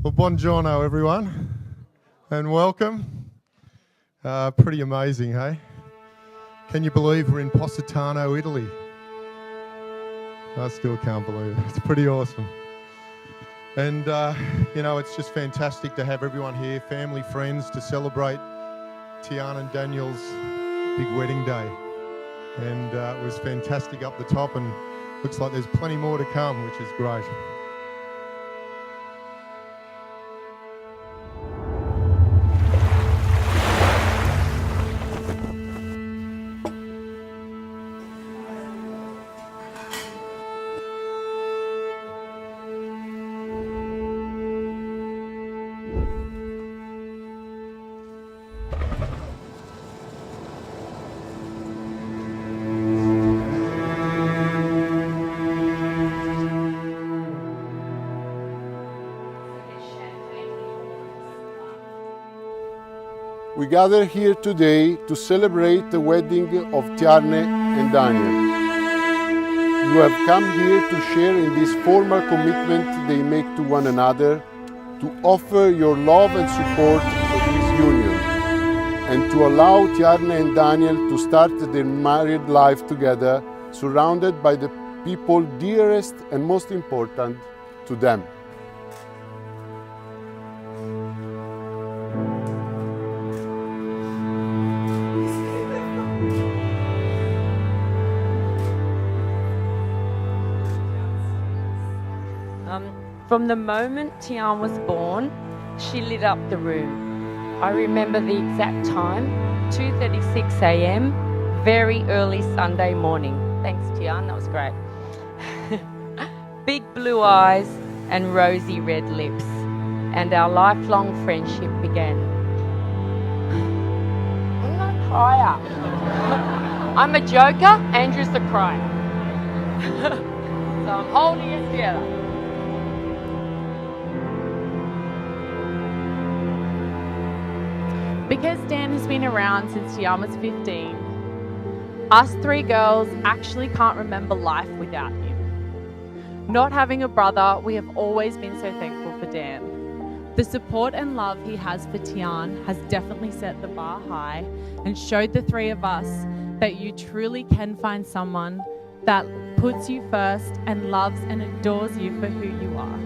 Well, buongiorno, everyone, and welcome. Pretty amazing, hey? Can you believe we're in Positano, Italy? I still can't believe it. It's pretty awesome. And, it's just fantastic to have everyone here, family, friends, to celebrate Tiarne and Daniel's big wedding day. And it was fantastic up the top, and looks like there's plenty more to come, which is great. We gather here today to celebrate the wedding of Tiarne and Daniel. You have come here to share in this formal commitment they make to one another, to offer your love and support for this union, and to allow Tiarne and Daniel to start their married life together, surrounded by the people dearest and most important to them. From the moment Tiarne was born, she lit up the room. I remember the exact time, 2:36 a.m, very early Sunday morning. Thanks, Tiarne, that was great. Big blue eyes and rosy red lips, and our lifelong friendship began. I'm not a crier. I'm a joker, Andrew's a crier. So I'm holding it together. Because Dan has been around since Tiarne was 15, us three girls actually can't remember life without him. Not having a brother, we have always been so thankful for Dan. The support and love he has for Tiarne has definitely set the bar high and showed the three of us that you truly can find someone that puts you first and loves and adores you for who you are.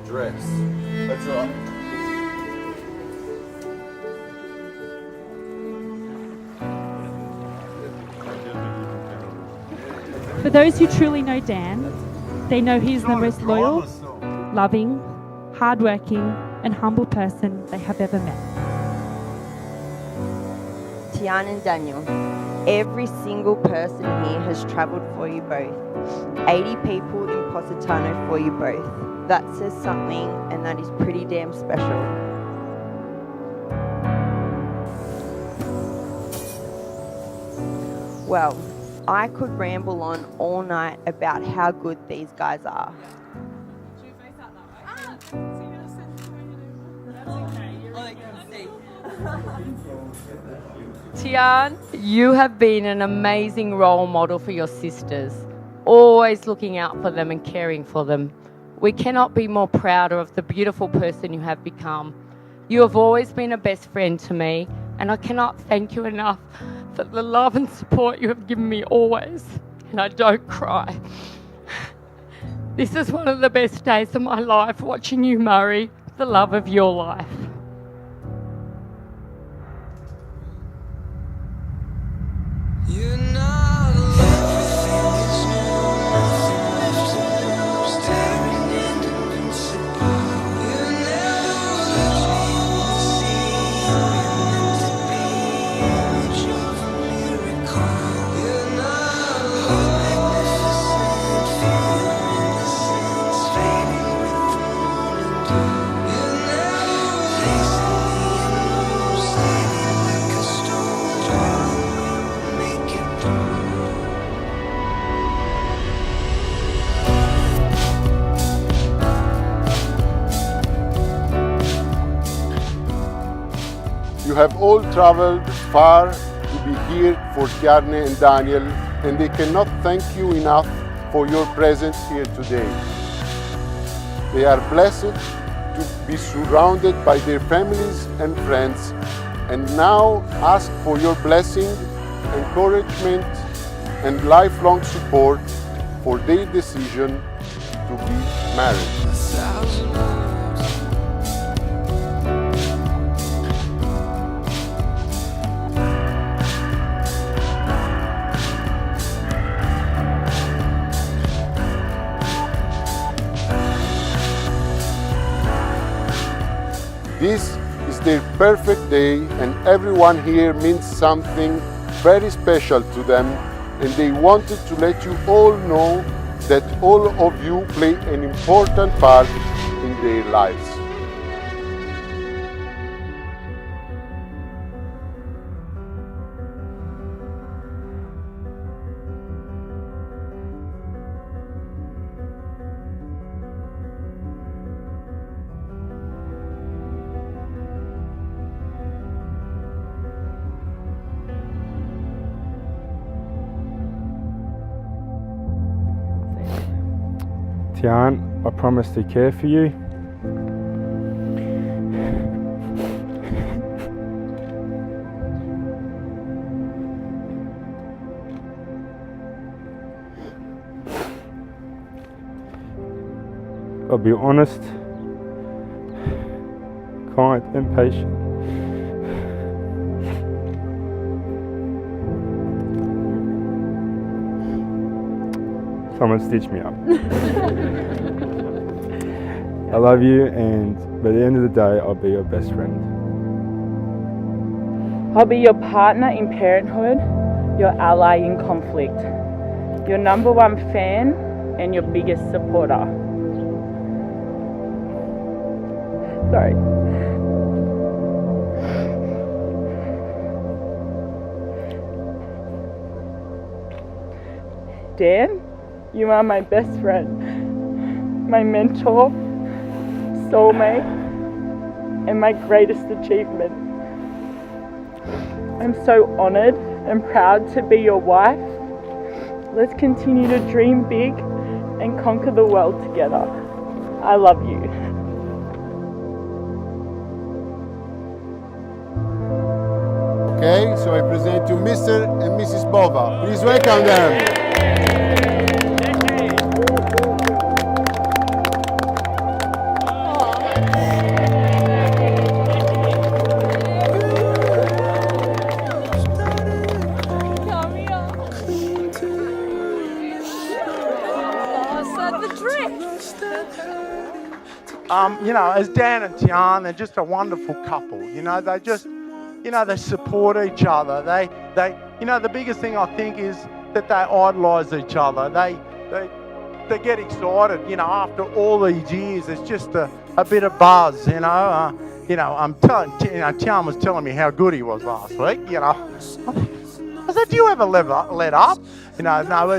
Dress. That's all. For those who truly know Dan, they know he's the most loyal, loving, hardworking, and humble person they have ever met. Tiarne and Daniel, every single person here has travelled for you both. 80 people in Positano for you both. That says something, and that is pretty damn special. Well, I could ramble on all night about how good these guys are. Tiarne, you have been an amazing role model for your sisters, always looking out for them and caring for them. We cannot be more prouder of the beautiful person you have become. You have always been a best friend to me, and I cannot thank you enough for the love and support you have given me always. And I don't cry. This is one of the best days of my life, watching you marry the love of your life. You're not alone. Everything is new. Nothing left to lose. Staring into invincible. You never left me in the sea. You're meant to be. Image of a miracle. You're not alone. Magnificent. Feel innocence. Fading with the morning dew. You never You have all traveled far to be here for Tiarne and Daniel, and they cannot thank you enough for your presence here today. They are blessed to be surrounded by their families and friends, and now ask for your blessing, encouragement, and lifelong support for their decision to be married. This is their perfect day, and everyone here means something very special to them, and they wanted to let you all know that all of you play an important part in their lives. Tiarne, I promise to care for you. I'll be honest, kind and patient. Someone stitch me up. I love you, and by the end of the day, I'll be your best friend. I'll be your partner in parenthood, your ally in conflict, your number one fan, and your biggest supporter. Sorry. Dan, you are my best friend, my mentor, soulmate, and my greatest achievement. I'm so honoured and proud to be your wife. Let's continue to dream big and conquer the world together. I love you. Okay, so I present you Mr. and Mrs. Bova. Please welcome them. You know, as Dan and Tiarne, they're just a wonderful couple. You know, they just, you know, they support each other. They, you know, the biggest thing I think is that they idolise each other. They get excited. You know, after all these years, it's just a bit of buzz. You know, I'm telling, you know, Tiarne was telling me how good he was last week. You know, I said, do you ever let up? You know, no,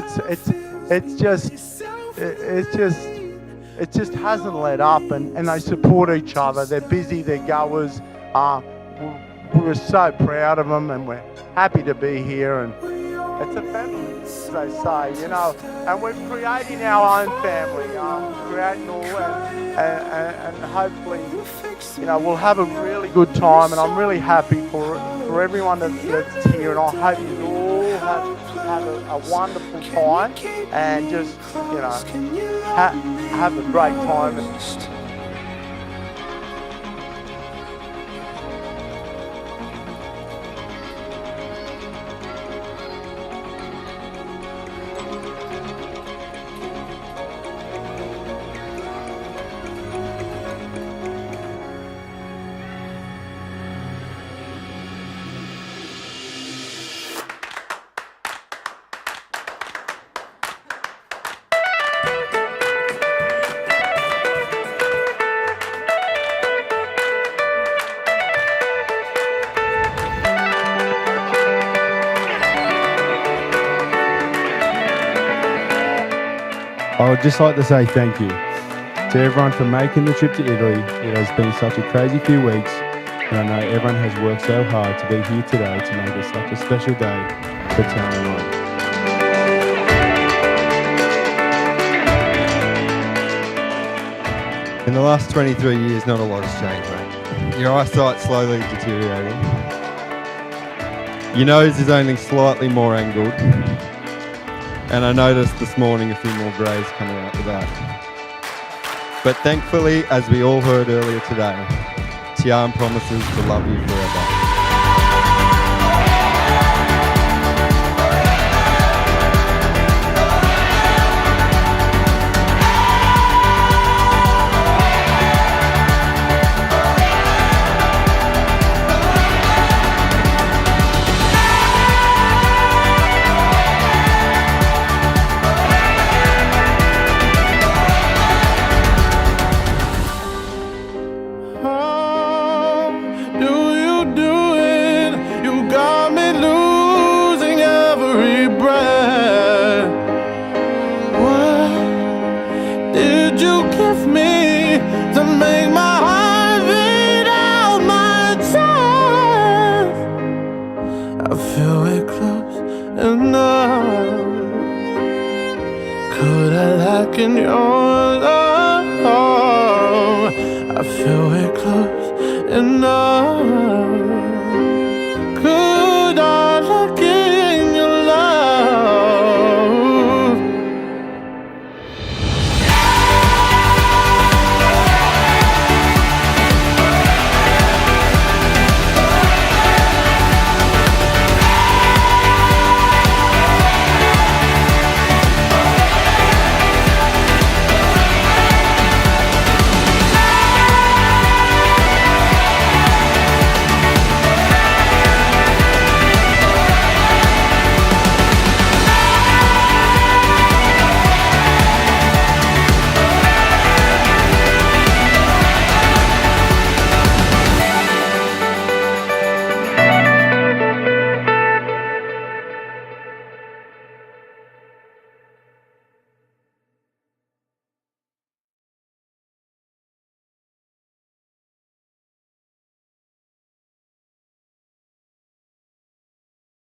it just hasn't let up, and they support each other. They're busy, they're goers. We're so proud of them, and we're happy to be here. And it's a family, as they say, you know. And we're creating our own family, creating all and hopefully, you know, we'll have a really good time. And I'm really happy for everyone that's here, and I hope you all have a wonderful time and just, you know, have a great time. I would just like to say thank you to everyone for making the trip to Italy. It has been such a crazy few weeks, And I know everyone has worked so hard to be here today to make it such a special day for Tiarne and I. In the last 23 years, not a lot has changed, mate. Your eyesight's slowly deteriorating. Your nose is only slightly more angled. And I noticed this morning a few more greys coming out the back. But thankfully, as we all heard earlier today, Tiarne promises to love you forever. In your love, I feel we're close enough.